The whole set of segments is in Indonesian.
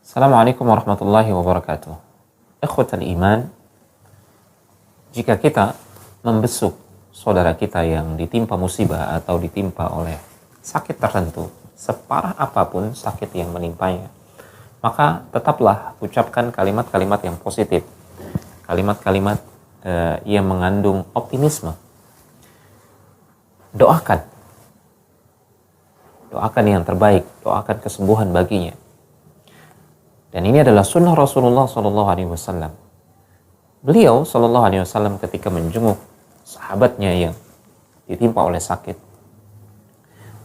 Assalamualaikum warahmatullahi wabarakatuh. Ikhwatal iman, jika kita membesuk saudara kita yang ditimpa musibah atau ditimpa oleh sakit tertentu, separah apapun sakit yang menimpanya, maka tetaplah ucapkan kalimat-kalimat yang positif, kalimat-kalimat yang mengandung optimisme. Doakan yang terbaik, doakan kesembuhan baginya. Dan ini adalah sunnah Rasulullah SAW. Beliau SAW ketika menjenguk sahabatnya yang ditimpa oleh sakit,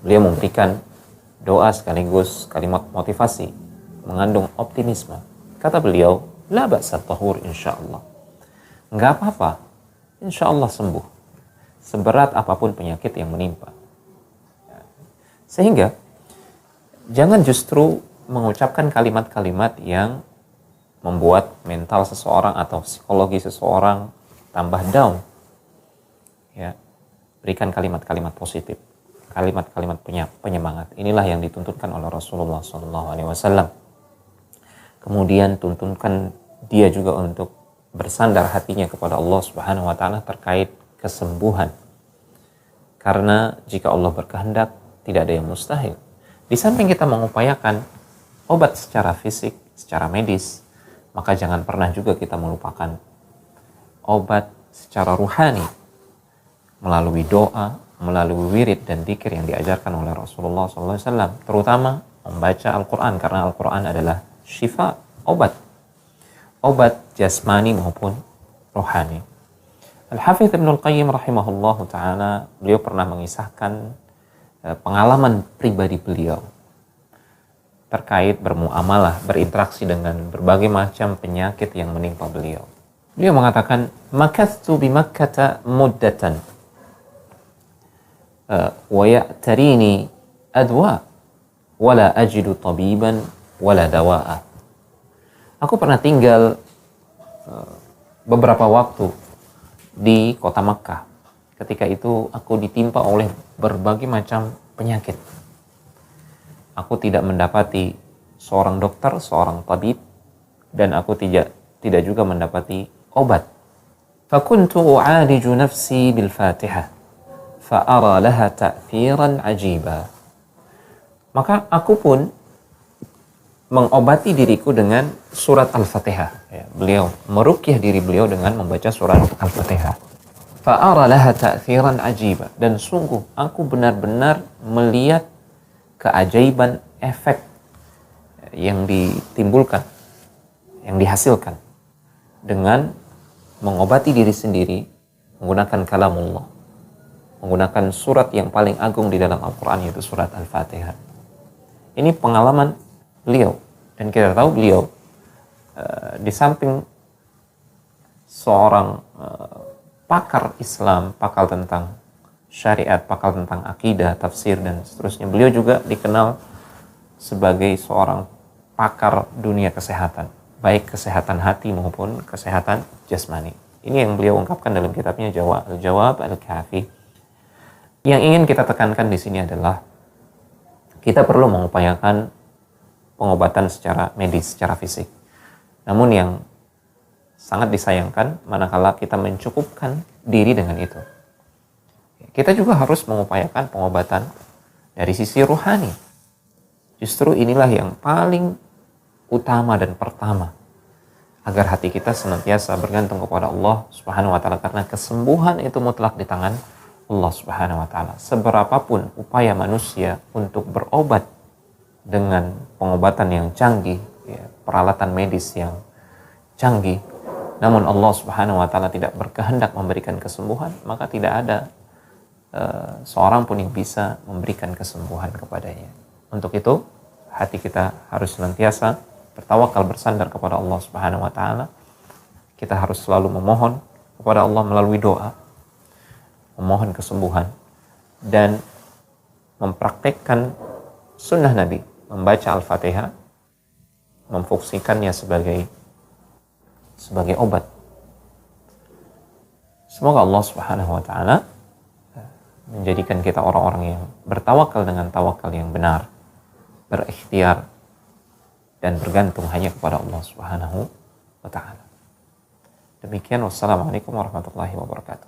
beliau memberikan doa sekaligus kalimat motivasi, mengandung optimisme. Kata beliau, la ba'sa tahur insyaallah. Enggak apa-apa, insyaallah sembuh. Seberat apapun penyakit yang menimpa. Sehingga jangan justru mengucapkan kalimat-kalimat yang membuat mental seseorang atau psikologi seseorang tambah down. Ya, berikan kalimat-kalimat positif, kalimat-kalimat penyemangat. Inilah yang dituntutkan oleh Rasulullah SAW. Kemudian tuntunkan dia juga untuk bersandar hatinya kepada Allah Subhanahu Wa Taala terkait kesembuhan. Karena jika Allah berkehendak, tidak ada yang mustahil. Di samping kita mengupayakan obat secara fisik, secara medis, maka jangan pernah juga kita melupakan obat secara ruhani melalui doa, melalui wirid dan dzikir yang diajarkan oleh Rasulullah SAW, terutama membaca Al-Quran, karena Al-Quran adalah syifa, obat jasmani maupun rohani. Al-Hafidz Ibnul Qayyim rahimahullahu ta'ala, beliau pernah mengisahkan pengalaman pribadi beliau terkait bermuamalah, berinteraksi dengan berbagai macam penyakit yang menimpa beliau. Beliau mengatakan, "Makathtu bi Makkah muddatan wa ya'tarini adwa wa la ajidu tabiban wa la dawa'a." Aku pernah tinggal beberapa waktu di kota Makkah. Ketika itu aku ditimpa oleh berbagai macam penyakit. Aku tidak mendapati seorang dokter, seorang tabib, dan aku tidak juga mendapati obat. Fakuntu u'aliju nafsi bil Fatihah, fa'ara laha ta'thiran ajiba. Maka aku pun mengobati diriku dengan surat Al-Fatihah. Ya, beliau meruqyah diri beliau dengan membaca surat Al-Fatihah. Fa'ara laha ta'thiran ajiba. Dan sungguh aku benar-benar melihat keajaiban efek yang ditimbulkan, yang dihasilkan dengan mengobati diri sendiri menggunakan kalamullah, menggunakan surat yang paling agung di dalam Al-Quran, yaitu surat Al-Fatihah. Ini pengalaman beliau, dan kita tahu beliau di samping seorang pakar Islam, pakar tentang syariat, pakar tentang akidah, tafsir, dan seterusnya, beliau juga dikenal sebagai seorang pakar dunia kesehatan, baik kesehatan hati maupun kesehatan jasmani. Ini yang beliau ungkapkan dalam kitabnya Al-Jawab Al-Kafi. Yang ingin kita tekankan di sini adalah kita perlu mengupayakan pengobatan secara medis, secara fisik. Namun yang sangat disayangkan manakala kita mencukupkan diri dengan itu. Kita juga harus mengupayakan pengobatan dari sisi ruhani. Justru inilah yang paling utama dan pertama, agar hati kita senantiasa bergantung kepada Allah Subhanahu wa Ta'ala, karena kesembuhan itu mutlak di tangan Allah Subhanahu wa Ta'ala. Seberapapun upaya manusia untuk berobat dengan pengobatan yang canggih, ya, peralatan medis yang canggih, namun Allah Subhanahu wa Ta'ala tidak berkehendak memberikan kesembuhan, maka tidak ada seorang pun yang bisa memberikan kesembuhan kepadanya. Untuk itu, hati kita harus senantiasa bertawakal, bersandar kepada Allah Subhanahu wa Ta'ala. Kita harus selalu memohon kepada Allah melalui doa, memohon kesembuhan, dan mempraktekkan sunnah Nabi, membaca Al-Fatihah, memfungsikannya sebagai obat. Semoga Allah Subhanahu wa Ta'ala menjadikan kita orang-orang yang bertawakal dengan tawakal yang benar, berikhtiar dan bergantung hanya kepada Allah Subhanahu wa taala. Demikian, wassalamualaikum warahmatullahi wabarakatuh.